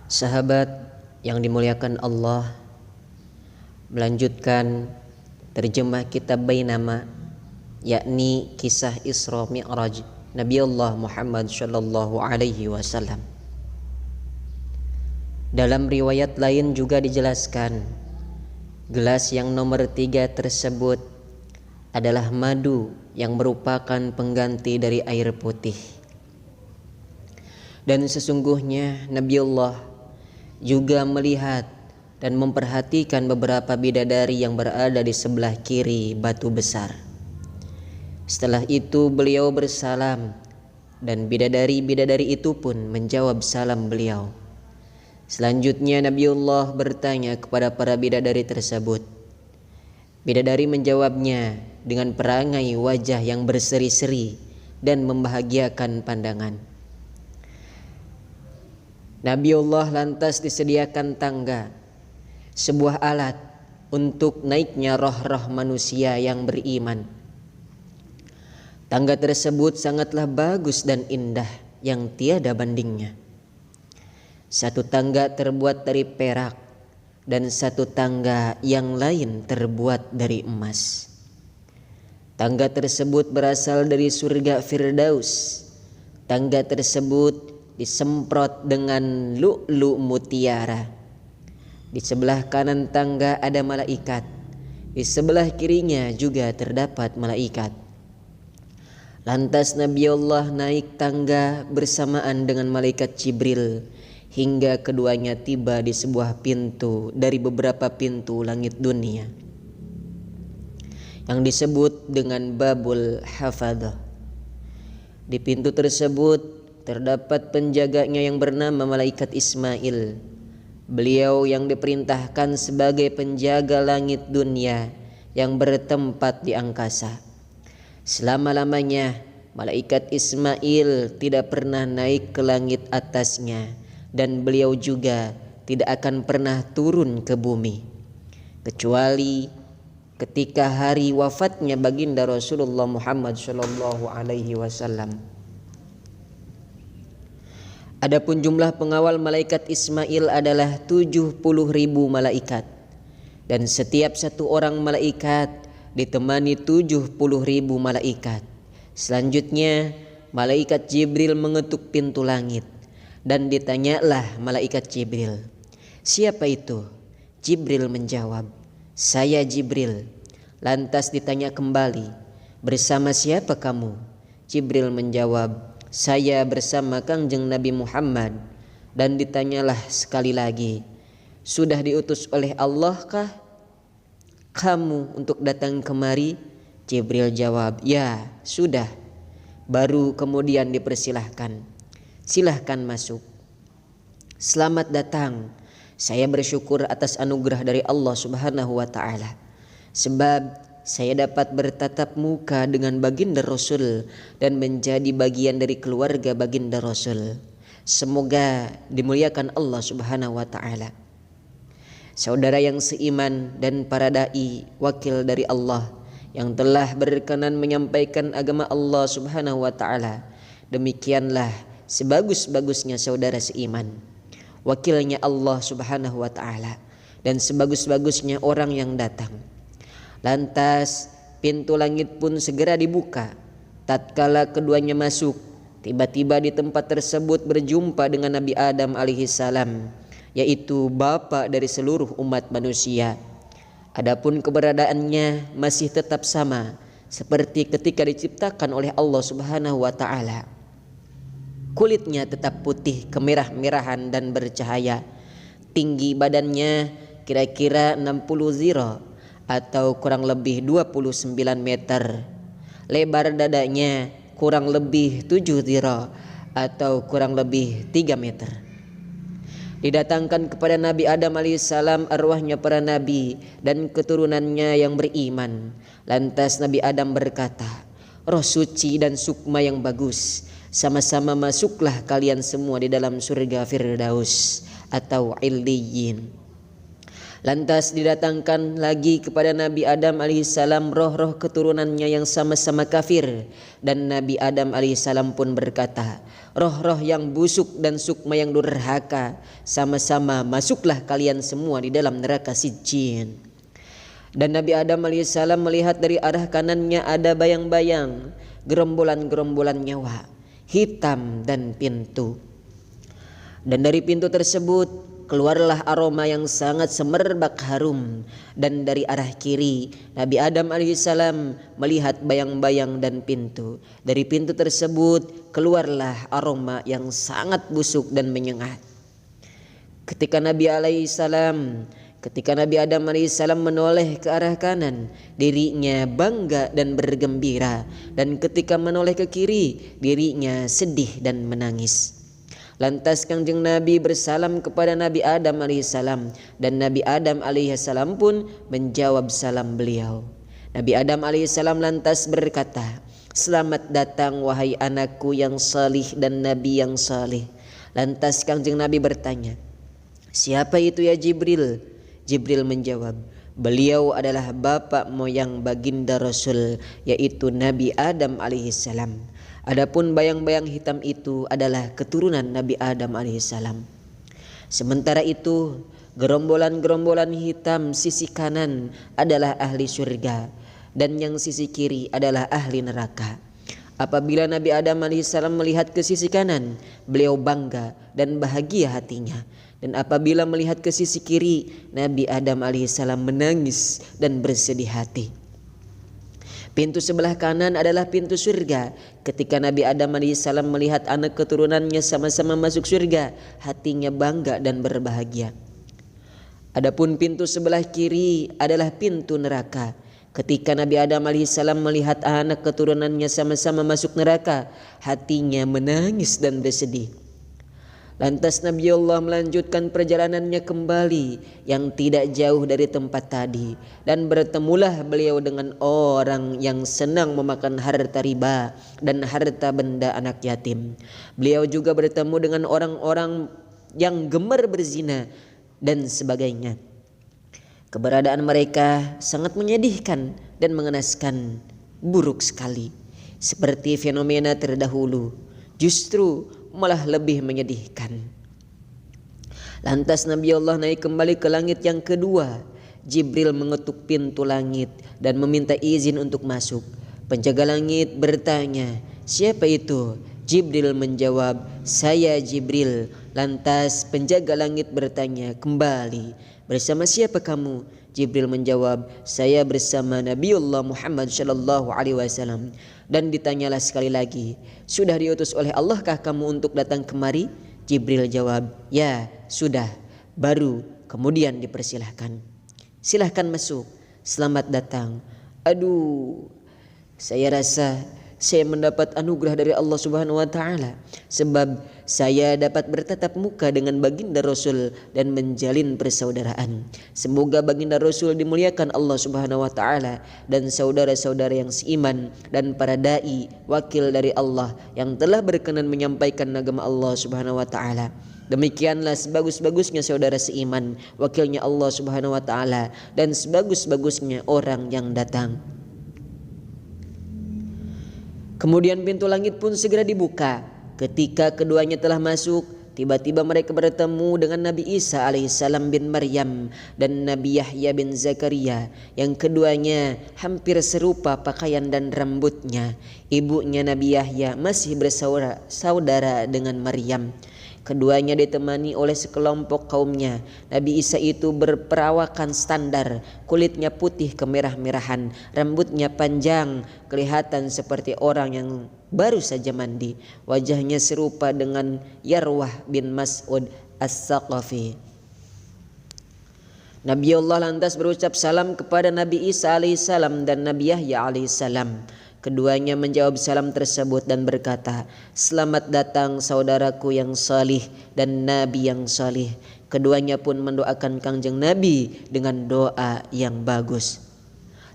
Sahabat yang dimuliakan Allah, melanjutkan terjemah kitab Bainama, yakni kisah Isra Mi'raj Nabi Allah Muhammad sallallahu alaihi wasallam. Dalam riwayat lain juga dijelaskan, gelas yang nomor 3 tersebut adalah madu yang merupakan pengganti dari air putih. Dan sesungguhnya Nabi Allah juga melihat dan memperhatikan beberapa bidadari yang berada di sebelah kiri batu besar. Setelah itu beliau bersalam, dan bidadari-bidadari itu pun menjawab salam beliau. Selanjutnya Nabiullah bertanya kepada para bidadari tersebut. Bidadari menjawabnya dengan perangai wajah yang berseri-seri dan membahagiakan pandangan. Nabiullah lantas disediakan tangga, sebuah alat untuk naiknya roh-roh manusia yang beriman. Tangga tersebut sangatlah bagus dan indah yang tiada bandingnya. Satu tangga terbuat dari perak dan satu tangga yang lain terbuat dari emas. Tangga tersebut berasal dari surga Firdaus. Tangga tersebut disemprot dengan lu'lu' mutiara. Di sebelah kanan tangga ada malaikat, di sebelah kirinya juga terdapat malaikat. Lantas Nabi Allah naik tangga bersamaan dengan malaikat Jibril hingga keduanya tiba di sebuah pintu dari beberapa pintu langit dunia yang disebut dengan Babul Hafadah. Di pintu tersebut terdapat penjaganya yang bernama malaikat Ismail. Beliau yang diperintahkan sebagai penjaga langit dunia yang bertempat di angkasa. Selama-lamanya malaikat Ismail tidak pernah naik ke langit atasnya, dan beliau juga tidak akan pernah turun ke bumi kecuali ketika hari wafatnya baginda Rasulullah Muhammad sallallahu alaihi wasallam. Adapun jumlah pengawal malaikat Ismail adalah 70.000 malaikat, dan setiap satu orang malaikat ditemani 70.000 malaikat. Selanjutnya malaikat Jibril mengetuk pintu langit, dan ditanyalah malaikat Jibril, "Siapa itu?" Jibril menjawab, "Saya Jibril." Lantas ditanya kembali, "Bersama siapa kamu?" Jibril menjawab, "Saya bersama Kangjeng Nabi Muhammad." Dan ditanyalah sekali lagi, "Sudah diutus oleh Allah kah kamu untuk datang kemari?" Jibril jawab, "Ya, sudah." Baru kemudian dipersilahkan, "Silahkan masuk. Selamat datang. Saya bersyukur atas anugerah dari Allah Subhanahu wa ta'ala, sebab saya dapat bertatap muka dengan baginda Rasul dan menjadi bagian dari keluarga baginda Rasul. Semoga dimuliakan Allah Subhanahu wa ta'ala. Saudara yang seiman dan para dai wakil dari Allah yang telah berkenan menyampaikan agama Allah Subhanahu wa ta'ala, demikianlah sebagus-bagusnya saudara seiman, wakilnya Allah Subhanahu wa ta'ala, dan sebagus-bagusnya orang yang datang. Lantas pintu langit pun segera dibuka. Tatkala keduanya masuk, tiba-tiba di tempat tersebut berjumpa dengan Nabi Adam alaihissalam, yaitu bapa dari seluruh umat manusia. Adapun keberadaannya masih tetap sama seperti ketika diciptakan oleh Allah Subhanahu wa ta'ala. Kulitnya tetap putih kemerah-merahan dan bercahaya. Tinggi badannya kira-kira 60 zira atau kurang lebih 29 meter. Lebar dadanya kurang lebih 7 zira atau kurang lebih 3 meter. Didatangkan kepada Nabi Adam alaihissalam arwahnya para nabi dan keturunannya yang beriman. Lantas Nabi Adam berkata, "Roh suci dan sukma yang bagus, sama-sama masuklah kalian semua di dalam surga Firdaus atau Illiyin." Lantas didatangkan lagi kepada Nabi Adam alaihissalam roh-roh keturunannya yang sama-sama kafir, dan Nabi Adam alaihissalam pun berkata, roh-roh yang busuk dan sukma yang durhaka, sama-sama masuklah kalian semua di dalam neraka Sijjin. Dan Nabi Adam alaihissalam melihat dari arah kanannya ada bayang-bayang, gerombolan-gerombolan nyawa, hitam dan pintu. Dan dari pintu tersebut keluarlah aroma yang sangat semerbak harum, dan dari arah kiri Nabi Adam alaihissalam melihat bayang-bayang dan pintu. Dari pintu tersebut keluarlah aroma yang sangat busuk dan menyengat. Ketika Nabi Adam alaihissalam menoleh ke arah kanan, dirinya bangga dan bergembira, dan ketika menoleh ke kiri, dirinya sedih dan menangis. Lantas Kangjeng Nabi bersalam kepada Nabi Adam alaihissalam, dan Nabi Adam alaihissalam pun menjawab salam beliau. Nabi Adam alaihissalam lantas berkata, selamat datang wahai anakku yang salih dan Nabi yang salih. Lantas Kangjeng Nabi bertanya, siapa itu ya Jibril? Jibril menjawab, beliau adalah bapak moyang baginda Rasul, yaitu Nabi Adam alaihissalam. Adapun bayang-bayang hitam itu adalah keturunan Nabi Adam alaihissalam. Sementara itu, gerombolan-gerombolan hitam sisi kanan adalah ahli surga, dan yang sisi kiri adalah ahli neraka. Apabila Nabi Adam alaihissalam melihat ke sisi kanan, beliau bangga dan bahagia hatinya. Dan apabila melihat ke sisi kiri, Nabi Adam alaihissalam menangis dan bersedih hati. Pintu sebelah kanan adalah pintu surga. Ketika Nabi Adam alaihissalam melihat anak keturunannya sama-sama masuk surga, hatinya bangga dan berbahagia. Adapun pintu sebelah kiri adalah pintu neraka. Ketika Nabi Adam alaihissalam melihat anak keturunannya sama-sama masuk neraka, hatinya menangis dan bersedih. Lantas Nabi Allah melanjutkan perjalanannya kembali yang tidak jauh dari tempat tadi, dan bertemulah beliau dengan orang yang senang memakan harta riba dan harta benda anak yatim. Beliau juga bertemu dengan orang-orang yang gemar berzina dan sebagainya. Keberadaan mereka sangat menyedihkan dan mengenaskan, buruk sekali. Seperti fenomena terdahulu, justru malah lebih menyedihkan. Lantas Nabi Allah naik kembali ke langit yang kedua. Jibril mengetuk pintu langit dan meminta izin untuk masuk. Penjaga langit bertanya, siapa itu? Jibril menjawab, saya Jibril. Lantas penjaga langit bertanya kembali, bersama siapa kamu? Jibril menjawab, saya bersama Nabiullah Muhammad sallallahu alaihi wasallam. Dan ditanyalah sekali lagi, sudah diutus oleh Allahkah kamu untuk datang kemari? Jibril jawab, ya sudah. Baru kemudian dipersilahkan, silahkan masuk, selamat datang. Aduh, saya rasa saya mendapat anugerah dari Allah Subhanahu wa taala, sebab saya dapat bertatap muka dengan baginda Rasul dan menjalin persaudaraan. Semoga baginda Rasul dimuliakan Allah Subhanahu wa taala dan saudara-saudara yang seiman dan para dai wakil dari Allah yang telah berkenan menyampaikan agama Allah Subhanahu wa taala. Demikianlah sebagus-bagusnya saudara seiman, wakilnya Allah Subhanahu wa taala, dan sebagus-bagusnya orang yang datang. Kemudian pintu langit pun segera dibuka. Ketika keduanya telah masuk, tiba-tiba mereka bertemu dengan Nabi Isa alaihissalam bin Maryam dan Nabi Yahya bin Zakaria, yang keduanya hampir serupa pakaian dan rambutnya. Ibunya Nabi Yahya masih bersaudara dengan Maryam. Keduanya ditemani oleh sekelompok kaumnya. Nabi Isa itu berperawakan standar, kulitnya putih kemerah-merahan, rambutnya panjang, kelihatan seperti orang yang baru saja mandi. Wajahnya serupa dengan Yarwah bin Mas'ud As-Saqafi. Nabi Allah lantas berucap salam kepada Nabi Isa alaihissalam dan Nabi Yahya alaihissalam. Keduanya menjawab salam tersebut dan berkata, selamat datang saudaraku yang salih dan Nabi yang salih. Keduanya pun mendoakan Kangjeng Nabi dengan doa yang bagus.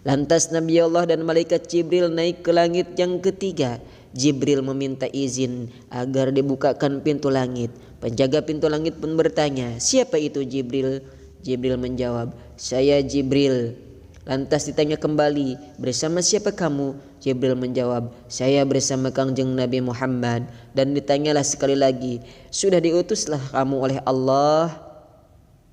Lantas Nabi Allah dan malaikat Jibril naik ke langit yang ketiga. Jibril meminta izin agar dibukakan pintu langit. Penjaga pintu langit pun bertanya, siapa itu Jibril? Jibril menjawab, saya Jibril. Lantas ditanya kembali, bersama siapa kamu? Jibril menjawab, saya bersama Kangjeng Nabi Muhammad. Dan ditanyalah sekali lagi, sudah diutuslah kamu oleh Allah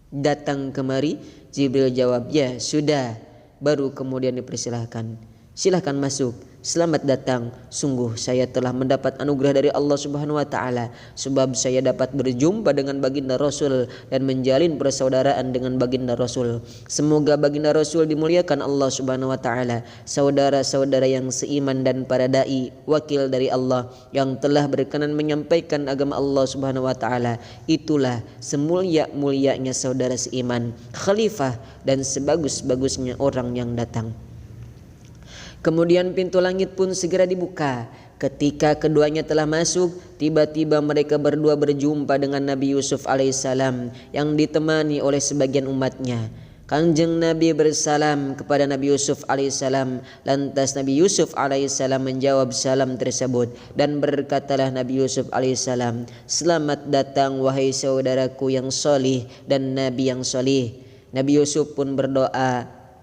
datang kemari? Jibril jawab, ya sudah. Baru kemudian dipersilahkan, silahkan masuk, selamat datang. Sungguh saya telah mendapat anugerah dari Allah Subhanahu wa taala, sebab saya dapat berjumpa dengan baginda Rasul dan menjalin persaudaraan dengan baginda Rasul. Semoga baginda Rasul dimuliakan Allah Subhanahu wa taala, saudara-saudara yang seiman dan para dai wakil dari Allah yang telah berkenan menyampaikan agama Allah Subhanahu wa taala. Itulah semulia-mulianya saudara seiman, khalifah dan sebagus-bagusnya orang yang datang. Kemudian pintu langit pun segera dibuka. Ketika keduanya telah masuk, tiba-tiba mereka berdua berjumpa dengan Nabi Yusuf alaihissalam yang ditemani oleh sebagian umatnya. Kanjeng Nabi bersalam kepada Nabi Yusuf alaihissalam. Lantas Nabi Yusuf alaihissalam menjawab salam tersebut dan berkatalah Nabi Yusuf alaihissalam, selamat datang wahai saudaraku yang solih dan Nabi yang solih. Nabi Yusuf pun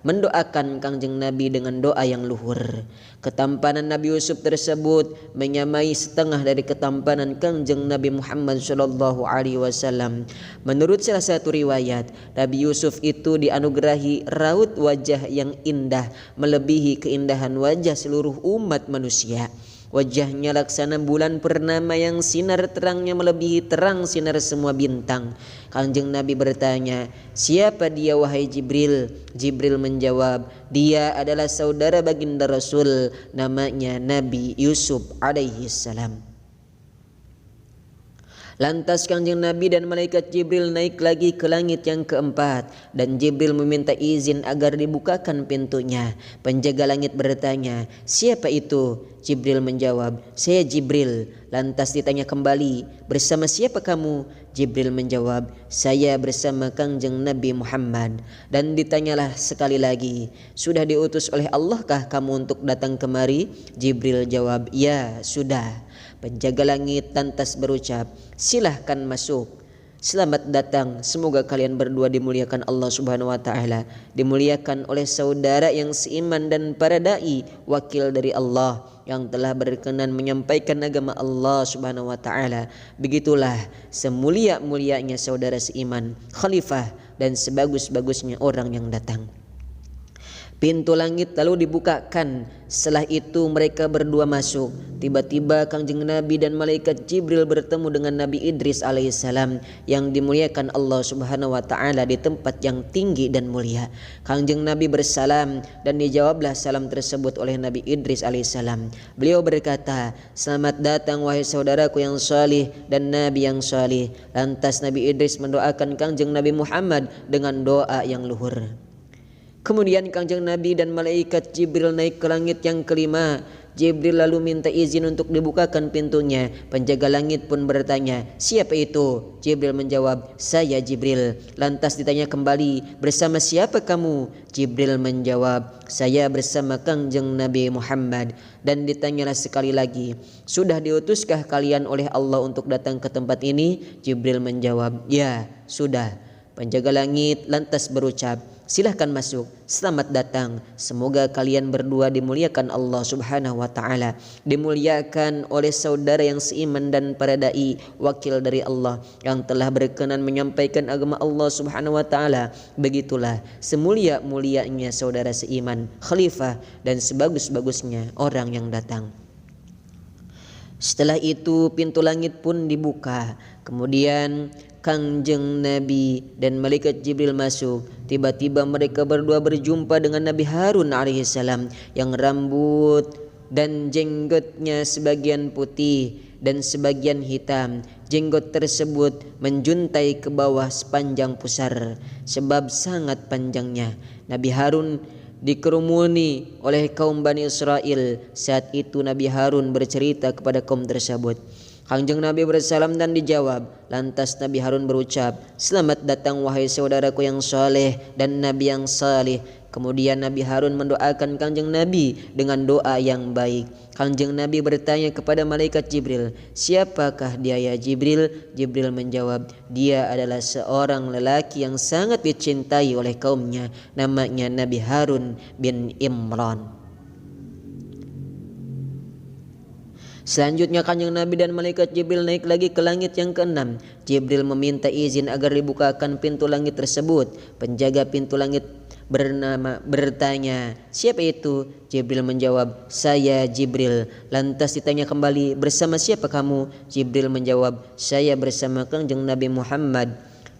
mendoakan Kanjeng Nabi dengan doa yang luhur. Ketampanan Nabi Yusuf tersebut menyamai setengah dari ketampanan Kanjeng Nabi Muhammad sallallahu alaihi wasallam. Menurut salah satu riwayat, Nabi Yusuf itu dianugerahi raut wajah yang indah melebihi keindahan wajah seluruh umat manusia. Wajahnya laksana bulan purnama yang sinar terangnya melebihi terang sinar semua bintang. Kanjeng Nabi bertanya, siapa dia wahai Jibril? Jibril menjawab, dia adalah saudara baginda Rasul, namanya Nabi Yusuf alaihi salam. Lantas Kanjeng Nabi dan malaikat Jibril naik lagi ke langit yang keempat, dan Jibril meminta izin agar dibukakan pintunya. Penjaga langit bertanya, siapa itu? Jibril menjawab, saya Jibril. Lantas ditanya kembali, bersama siapa kamu? Jibril menjawab, saya bersama Kanjeng Nabi Muhammad. Dan ditanyalah sekali lagi, sudah diutus oleh Allahkah kamu untuk datang kemari? Jibril jawab, ya sudah. Penjaga langit lantas berucap, silahkan masuk. Selamat datang, semoga kalian berdua dimuliakan Allah Subhanahu wa taala, dimuliakan oleh saudara yang seiman dan para dai wakil dari Allah yang telah berkenan menyampaikan agama Allah Subhanahu wa taala. Begitulah semulia-mulianya saudara seiman, khalifah dan sebagus-bagusnya orang yang datang. Pintu langit lalu dibukakan. Setelah itu mereka berdua masuk. Tiba-tiba Kanjeng Nabi dan malaikat Jibril bertemu dengan Nabi Idris alaihissalam yang dimuliakan Allah Subhanahu wa taala di tempat yang tinggi dan mulia. Kanjeng Nabi bersalam dan dijawablah salam tersebut oleh Nabi Idris alaihissalam. Beliau berkata, selamat datang wahai saudaraku yang salih dan Nabi yang salih. Lantas Nabi Idris mendoakan Kanjeng Nabi Muhammad dengan doa yang luhur. Kemudian Kanjeng Nabi dan malaikat Jibril naik ke langit yang kelima. Jibril lalu minta izin untuk dibukakan pintunya. Penjaga langit pun bertanya, siapa itu? Jibril menjawab, saya Jibril. Lantas ditanya kembali, bersama siapa kamu? Jibril menjawab, saya bersama Kanjeng Nabi Muhammad. Dan ditanyalah sekali lagi, sudah diutuskah kalian oleh Allah untuk datang ke tempat ini? Jibril menjawab, ya sudah. Penjaga langit lantas berucap, silahkan masuk, selamat datang. Semoga kalian berdua dimuliakan Allah Subhanahu wa taala, dimuliakan oleh saudara yang seiman dan para dai wakil dari Allah yang telah berkenan menyampaikan agama Allah Subhanahu wa taala. Begitulah semulia-mulianya saudara seiman, khalifah dan sebagus-bagusnya orang yang datang. Setelah itu pintu langit pun dibuka. Kemudian Kanjeng Nabi dan malaikat Jibril masuk. Tiba-tiba mereka berdua berjumpa dengan Nabi Harun alaihissalam yang rambut dan jenggotnya sebagian putih dan sebagian hitam. Jenggot tersebut menjuntai ke bawah sepanjang pusar sebab sangat panjangnya. Nabi Harun dikerumuni oleh kaum Bani Israel. Saat itu Nabi Harun bercerita kepada kaum tersebut. Kanjeng Nabi bersalam dan dijawab. Lantas Nabi Harun berucap, selamat datang wahai saudaraku yang saleh dan Nabi yang saleh. Kemudian Nabi Harun mendoakan Kanjeng Nabi dengan doa yang baik. Kanjeng Nabi bertanya kepada malaikat Jibril, "Siapakah dia ya Jibril?" Jibril menjawab, "Dia adalah seorang lelaki yang sangat dicintai oleh kaumnya. Namanya Nabi Harun bin Imran." Selanjutnya Kanjeng Nabi dan malaikat Jibril naik lagi ke langit yang keenam. Jibril meminta izin agar dibukakan pintu langit tersebut. Penjaga pintu langit bertanya, "Siapa itu?" Jibril menjawab, "Saya Jibril." Lantas ditanya kembali, "Bersama siapa kamu?" Jibril menjawab, "Saya bersama Kanjeng Nabi Muhammad."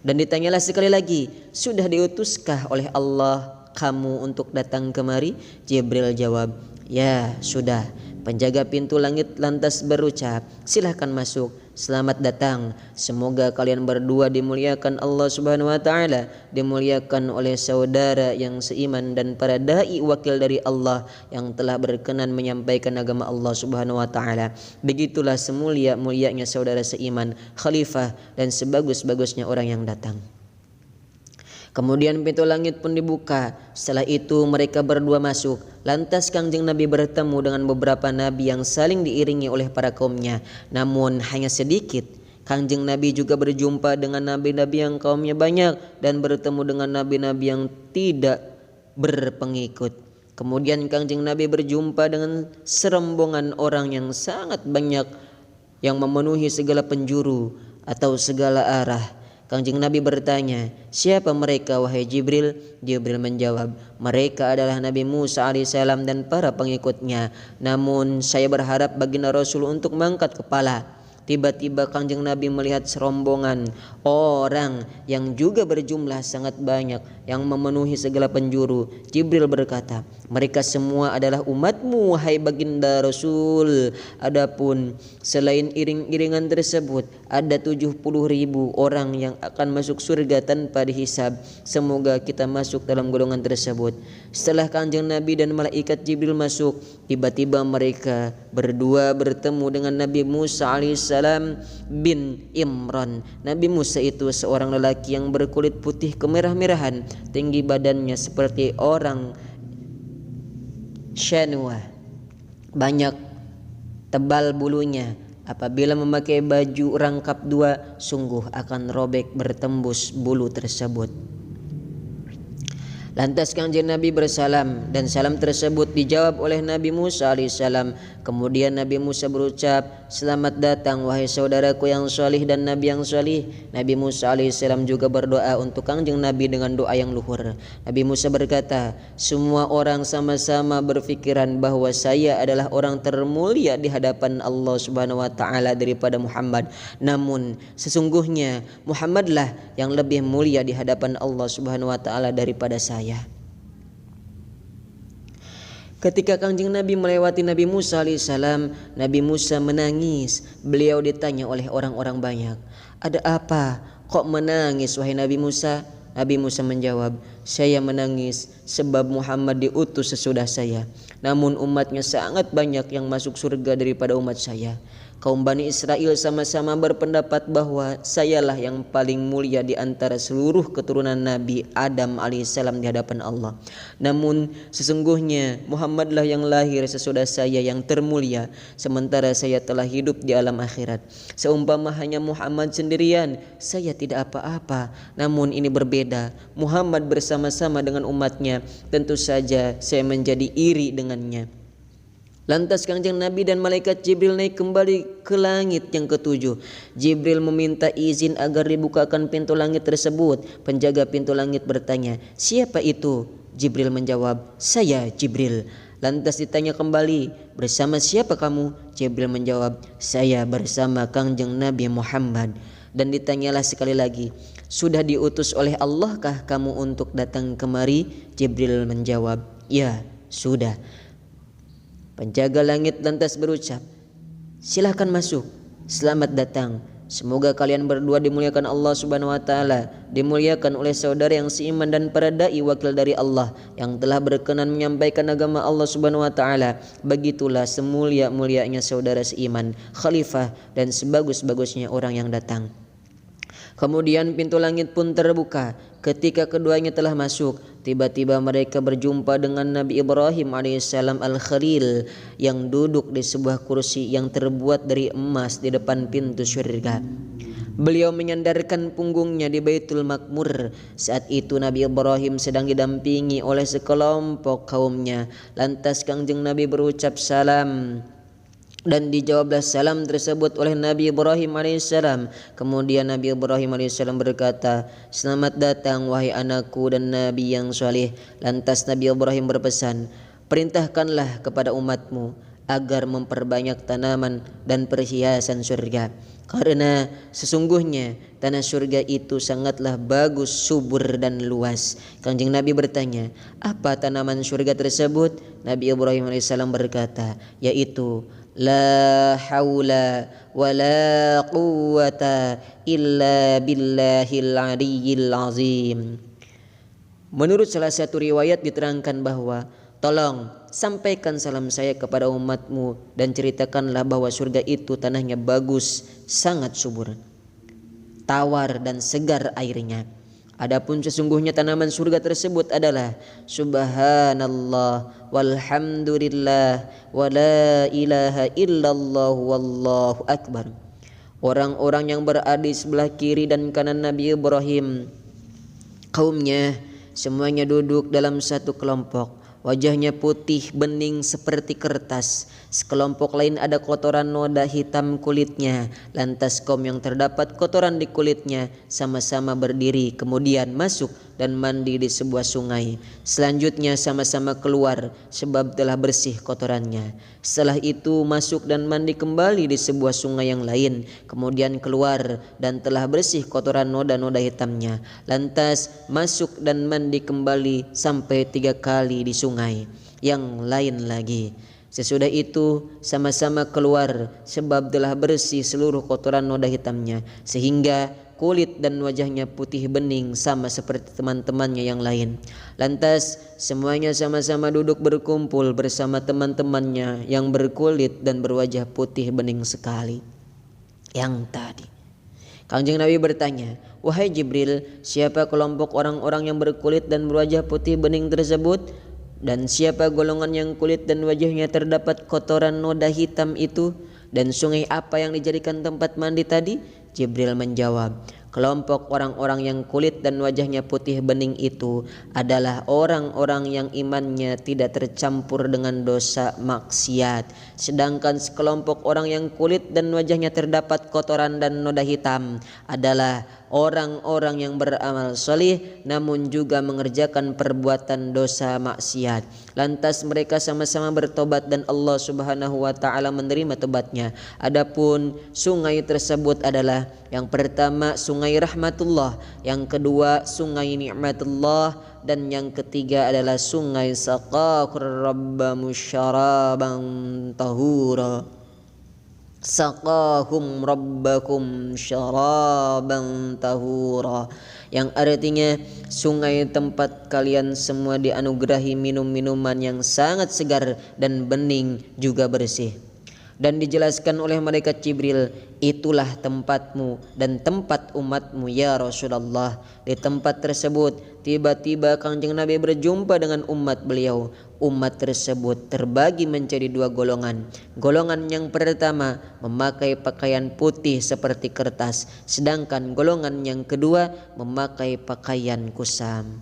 Dan ditanyalah sekali lagi, "Sudah diutuskah oleh Allah kamu untuk datang kemari?" Jibril jawab, "Ya, sudah." Penjaga pintu langit lantas berucap, "Silahkan masuk, selamat datang. Semoga kalian berdua dimuliakan Allah Subhanahu wa taala, dimuliakan oleh saudara yang seiman dan para dai wakil dari Allah yang telah berkenan menyampaikan agama Allah Subhanahu wa taala. Begitulah semulia-mulianya saudara seiman, khalifah dan sebagus-bagusnya orang yang datang." Kemudian pintu langit pun dibuka. Setelah itu mereka berdua masuk. Lantas Kanjeng Nabi bertemu dengan beberapa nabi yang saling diiringi oleh para kaumnya. Namun hanya sedikit. Kanjeng Nabi juga berjumpa dengan nabi-nabi yang kaumnya banyak dan bertemu dengan nabi-nabi yang tidak berpengikut. Kemudian Kanjeng Nabi berjumpa dengan serombongan orang yang sangat banyak yang memenuhi segala penjuru atau segala arah. Kanjeng Nabi bertanya, "Siapa mereka wahai Jibril?" Jibril menjawab, "Mereka adalah Nabi Musa alaihissalam dan para pengikutnya. Namun saya berharap baginda Rasul untuk mengangkat kepala." Tiba-tiba Kanjeng Nabi melihat serombongan orang yang juga berjumlah sangat banyak yang memenuhi segala penjuru. Jibril berkata, "Mereka semua adalah umatmu wahai baginda Rasul. Adapun selain iring-iringan tersebut ada 70.000 orang yang akan masuk surga tanpa dihisab. Semoga kita masuk dalam golongan tersebut." Setelah Kanjeng Nabi dan malaikat Jibril masuk, tiba-tiba mereka berdua bertemu dengan Nabi Musa alaihissalam bin Imran. Nabi Musa itu seorang lelaki yang berkulit putih kemerah-merahan, tinggi badannya seperti orang Shanua, banyak tebal bulunya. Apabila memakai baju rangkap dua, sungguh akan robek bertembus bulu tersebut. Lantas Kanjeng Nabi bersalam dan salam tersebut dijawab oleh Nabi Musa alaihissalam. Kemudian Nabi Musa berucap, "Selamat datang wahai saudaraku yang salih dan Nabi yang salih." Nabi Musa alaihissalam juga berdoa untuk Kanjeng Nabi dengan doa yang luhur. Nabi Musa berkata, "Semua orang sama-sama berfikiran bahwa saya adalah orang termulia di hadapan Allah Subhanahu wa taala daripada Muhammad. Namun sesungguhnya Muhammadlah yang lebih mulia di hadapan Allah Subhanahu wa taala daripada saya." Ketika Kanjeng Nabi melewati Nabi Musa alaihissalam, Nabi Musa menangis. Beliau ditanya oleh orang-orang banyak, "Ada apa? Kok menangis wahai Nabi Musa?" Nabi Musa menjawab, "Saya menangis sebab Muhammad diutus sesudah saya. Namun umatnya sangat banyak yang masuk surga daripada umat saya. Kaum Bani Israel sama-sama berpendapat bahwa sayalah yang paling mulia di antara seluruh keturunan Nabi Adam alaihissalam di hadapan Allah. Namun sesungguhnya Muhammadlah yang lahir sesudah saya yang termulia, sementara saya telah hidup di alam akhirat. Seumpama hanya Muhammad sendirian, saya tidak apa-apa. Namun ini berbeda. Muhammad bersama-sama dengan umatnya, tentu saja saya menjadi iri dengannya." Lantas Kanjeng Nabi dan malaikat Jibril naik kembali ke langit yang ketujuh. Jibril meminta izin agar dibukakan pintu langit tersebut. Penjaga pintu langit bertanya, "Siapa itu?" Jibril menjawab, "Saya Jibril." Lantas ditanya kembali, "Bersama siapa kamu?" Jibril menjawab, "Saya bersama Kanjeng Nabi Muhammad." Dan ditanyalah sekali lagi, "Sudah diutus oleh Allahkah kamu untuk datang kemari?" Jibril menjawab, "Ya, sudah." Penjaga langit lantas berucap, "Silahkan masuk, selamat datang. Semoga kalian berdua dimuliakan Allah Subhanahu wa taala, dimuliakan oleh saudara yang seiman dan para dai wakil dari Allah yang telah berkenan menyampaikan agama Allah Subhanahu wa taala. Begitulah semulia-mulianya saudara seiman, khalifah dan sebagus-bagusnya orang yang datang." Kemudian pintu langit pun terbuka. Ketika keduanya telah masuk, tiba-tiba mereka berjumpa dengan Nabi Ibrahim alaihissalam Al-Khalil yang duduk di sebuah kursi yang terbuat dari emas di depan pintu surga. Beliau menyandarkan punggungnya di Baitul Makmur. Saat itu Nabi Ibrahim sedang didampingi oleh sekelompok kaumnya. Lantas Kangjeng Nabi berucap salam, dan dijawablah salam tersebut oleh Nabi Ibrahim alaihissalam. Kemudian Nabi Ibrahim alaihissalam berkata, "Selamat datang wahai anakku dan Nabi yang saleh." Lantas Nabi Ibrahim berpesan, "Perintahkanlah kepada umatmu agar memperbanyak tanaman dan perhiasan surga, karena sesungguhnya tanah surga itu sangatlah bagus, subur dan luas." Kanjeng Nabi bertanya, "Apa tanaman surga tersebut?" Nabi Ibrahim alaihissalam berkata, yaitu la haula wa la quwwata illa billahil aliyyil azim. Menurut salah satu riwayat diterangkan bahwa, "Tolong sampaikan salam saya kepada umatmu dan ceritakanlah bahwa surga itu tanahnya bagus, sangat subur, tawar dan segar airnya. Adapun sesungguhnya tanaman surga tersebut adalah subhanallah walhamdulillah wa la ilaha illallah wallahu akbar." Orang-orang yang berada di sebelah kiri dan kanan Nabi Ibrahim, kaumnya semuanya duduk dalam satu kelompok. Wajahnya putih bening seperti kertas. Sekelompok lain ada kotoran noda hitam kulitnya. Lantas kaum yang terdapat kotoran di kulitnya sama-sama berdiri, kemudian masuk dan mandi di sebuah sungai. Selanjutnya sama-sama keluar sebab telah bersih kotorannya. Setelah itu masuk dan mandi kembali di sebuah sungai yang lain, kemudian keluar dan telah bersih kotoran noda-noda hitamnya. Lantas masuk dan mandi kembali sampai 3 kali di sungai yang lain lagi. Sesudah itu sama-sama keluar sebab telah bersih seluruh kotoran noda hitamnya, sehingga kulit dan wajahnya putih bening sama seperti teman-temannya yang lain. Lantas semuanya sama-sama duduk berkumpul bersama teman-temannya yang berkulit dan berwajah putih bening sekali yang tadi. Kanjeng Nabi bertanya, "Wahai Jibril, siapa kelompok orang-orang yang berkulit dan berwajah putih bening tersebut? Dan siapa golongan yang kulit dan wajahnya terdapat kotoran noda hitam itu? Dan sungai apa yang dijadikan tempat mandi tadi?" Jibril menjawab, "Kelompok orang-orang yang kulit dan wajahnya putih bening itu adalah orang-orang yang imannya tidak tercampur dengan dosa maksiat. Sedangkan sekelompok orang yang kulit dan wajahnya terdapat kotoran dan noda hitam adalah orang-orang yang beramal soleh namun juga mengerjakan perbuatan dosa maksiat. Lantas mereka sama-sama bertobat dan Allah Subhanahu wa taala menerima tobatnya. Adapun sungai tersebut adalah yang pertama sungai rahmatullah, yang kedua sungai nikmatullah, dan yang ketiga adalah sungai saqakur rabbamu syaraban tahura. Saqahum rabbakum syaraban tahura, yang artinya sungai tempat kalian semua dianugerahi minum-minuman yang sangat segar dan bening juga bersih. Dan dijelaskan oleh malaikat Jibril, "Itulah tempatmu dan tempat umatmu ya Rasulullah." Di tempat tersebut tiba-tiba Kanjeng Nabi berjumpa dengan umat beliau. Umat tersebut terbagi menjadi 2 golongan. Golongan yang pertama memakai pakaian putih seperti kertas, sedangkan golongan yang kedua memakai pakaian kusam.